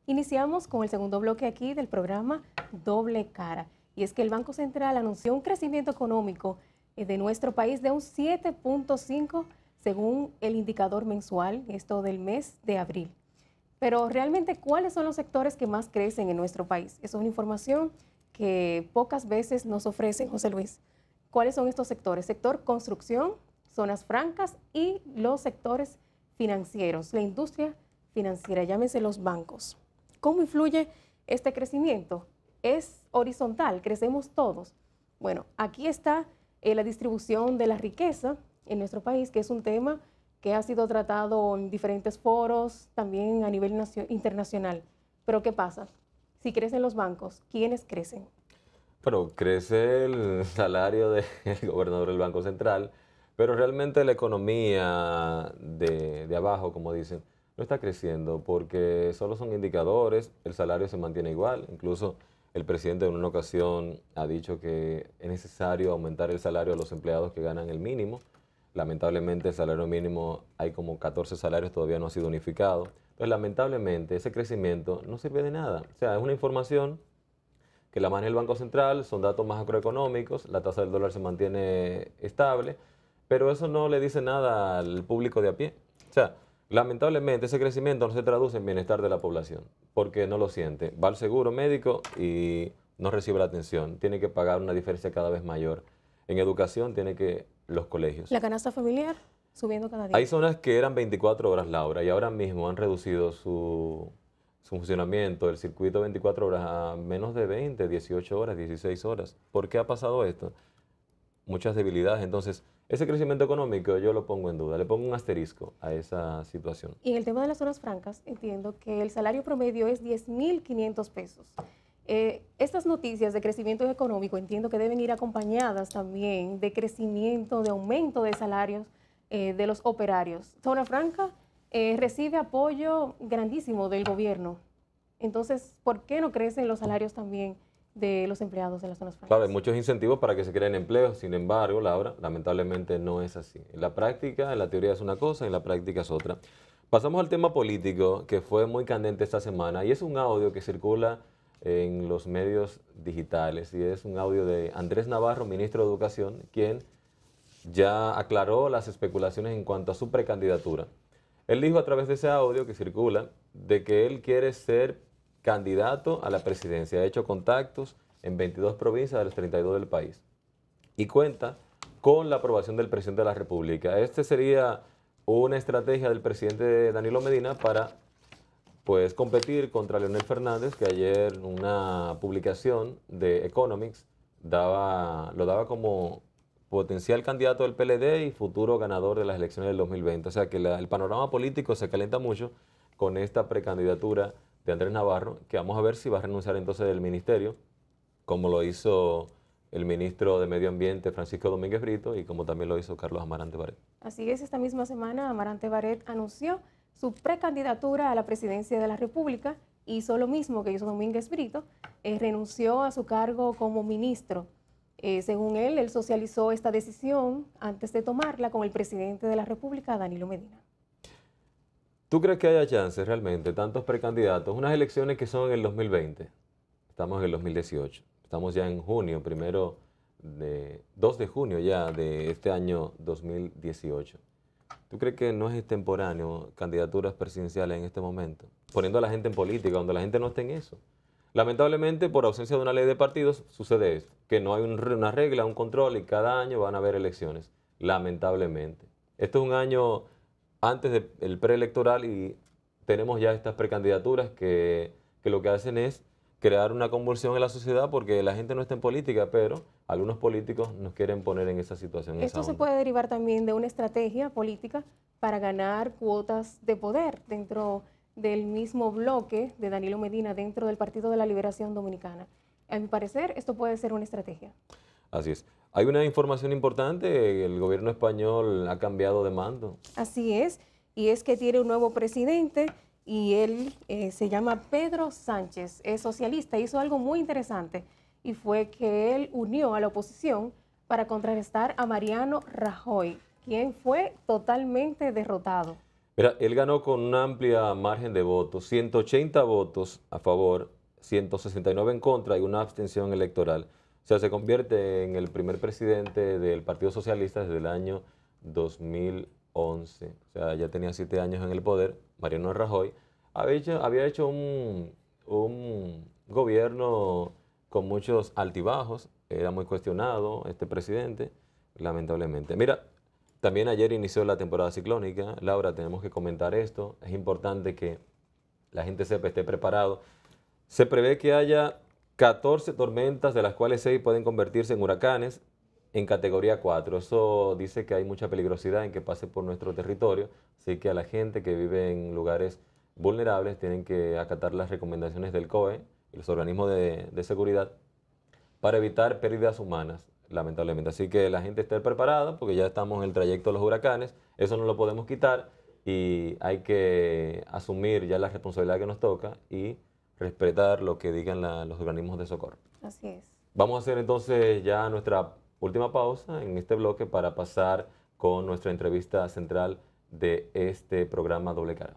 Iniciamos con el segundo bloque aquí del programa Doble Cara. Y es que el Banco Central anunció un crecimiento económico de nuestro país de un 7.5 según el indicador mensual, esto del mes de abril. Pero realmente, ¿cuáles son los sectores que más crecen en nuestro país? Esa es una información que pocas veces nos ofrecen, José Luis. ¿Cuáles son estos sectores? Sector construcción, zonas francas y los sectores financieros, la industria financiera, llámense los bancos. ¿Cómo influye este crecimiento? ¿Es horizontal? ¿Crecemos todos? Bueno, aquí está la distribución de la riqueza en nuestro país, que es un tema que ha sido tratado en diferentes foros, también a nivel internacional. Pero ¿qué pasa? Si crecen los bancos, ¿quiénes crecen? Bueno, crece el salario del gobernador del Banco Central, pero realmente la economía de abajo, como dicen, no está creciendo porque solo son indicadores, el salario se mantiene igual. Incluso el presidente en una ocasión ha dicho que es necesario aumentar el salario a los empleados que ganan el mínimo. Lamentablemente el salario mínimo, hay como 14 salarios, todavía no ha sido unificado. Entonces, lamentablemente, ese crecimiento no sirve de nada. O sea, es una información que la maneja el Banco Central, son datos macroeconómicos, la tasa del dólar se mantiene estable, pero eso no le dice nada al público de a pie. O sea, lamentablemente ese crecimiento no se traduce en bienestar de la población, porque no lo siente. Va al seguro médico y no recibe la atención, tiene que pagar una diferencia cada vez mayor. En educación tiene que los colegios. La canasta familiar subiendo cada día. Hay zonas que eran 24 horas, Laura, y ahora mismo han reducido su funcionamiento, el circuito 24 horas a menos de 20, 18 horas, 16 horas. ¿Por qué ha pasado esto? Muchas debilidades. Entonces, ese crecimiento económico yo lo pongo en duda, le pongo un asterisco a esa situación. Y en el tema de las zonas francas, entiendo que el salario promedio es 10.500 pesos. Estas noticias de crecimiento económico entiendo que deben ir acompañadas también de crecimiento, de aumento de salarios de los operarios. Zona franca recibe apoyo grandísimo del gobierno. Entonces, ¿por qué no crecen los salarios también de los empleados de las zonas francas? Claro, hay muchos incentivos para que se creen empleos, sin embargo, Laura, lamentablemente no es así. En la práctica, en la teoría es una cosa, en la práctica es otra. Pasamos al tema político, que fue muy candente esta semana, y es un audio que circula en los medios digitales, y es un audio de Andrés Navarro, ministro de Educación, quien ya aclaró las especulaciones en cuanto a su precandidatura. Él dijo a través de ese audio que circula de que él quiere ser candidato a la presidencia. Ha hecho contactos en 22 provincias de las 32 del país y cuenta con la aprobación del presidente de la República. Este sería una estrategia del presidente Danilo Medina para competir contra Leonel Fernández, que ayer una publicación de Economics lo daba como potencial candidato del PLD y futuro ganador de las elecciones del 2020. O sea que el panorama político se calienta mucho con esta precandidatura de Andrés Navarro, que vamos a ver si va a renunciar entonces del ministerio, como lo hizo el ministro de Medio Ambiente Francisco Domínguez Brito y como también lo hizo Carlos Amarante Barret. Así es, esta misma semana Amarante Barret anunció su precandidatura a la presidencia de la República. Hizo lo mismo que hizo Domínguez Brito, renunció a su cargo como ministro. Según él socializó esta decisión antes de tomarla con el presidente de la República, Danilo Medina. ¿Tú crees que haya chances realmente, tantos precandidatos? Unas elecciones que son en el 2020, estamos en el 2018, estamos ya en junio, 2 de junio ya de este año 2018. ¿Tú crees que no es extemporáneo candidaturas presidenciales en este momento? Poniendo a la gente en política, donde la gente no esté en eso. Lamentablemente, por ausencia de una ley de partidos, sucede esto, que no hay una regla, un control y cada año van a haber elecciones, lamentablemente. Esto es un año antes del preelectoral y tenemos ya estas precandidaturas que lo que hacen es crear una convulsión en la sociedad porque la gente no está en política, pero algunos políticos nos quieren poner en esa situación. Esto se puede derivar también de una estrategia política para ganar cuotas de poder dentro del mismo bloque de Danilo Medina dentro del Partido de la Liberación Dominicana. A mi parecer, esto puede ser una estrategia. Así es. Hay una información importante, el gobierno español ha cambiado de mando. Así es, y es que tiene un nuevo presidente y él se llama Pedro Sánchez, es socialista. Hizo algo muy interesante y fue que él unió a la oposición para contrarrestar a Mariano Rajoy, quien fue totalmente derrotado. Mira, él ganó con una amplia margen de votos, 180 votos a favor, 169 en contra y una abstención electoral. O sea, se convierte en el primer presidente del Partido Socialista desde el año 2011. O sea, ya tenía 7 años en el poder. Mariano Rajoy había hecho un gobierno con muchos altibajos. Era muy cuestionado este presidente, lamentablemente. Mira, también ayer inició la temporada ciclónica. Laura, tenemos que comentar esto. Es importante que la gente sepa, esté preparado. Se prevé que haya 14 tormentas, de las cuales 6 pueden convertirse en huracanes en categoría 4. Eso dice que hay mucha peligrosidad en que pase por nuestro territorio. Así que a la gente que vive en lugares vulnerables tienen que acatar las recomendaciones del COE y los organismos de seguridad para evitar pérdidas humanas, lamentablemente. Así que la gente esté preparada porque ya estamos en el trayecto de los huracanes, eso no lo podemos quitar y hay que asumir ya la responsabilidad que nos toca y respetar lo que digan los organismos de socorro. Así es. Vamos a hacer entonces ya nuestra última pausa en este bloque para pasar con nuestra entrevista central de este programa Doble Cara.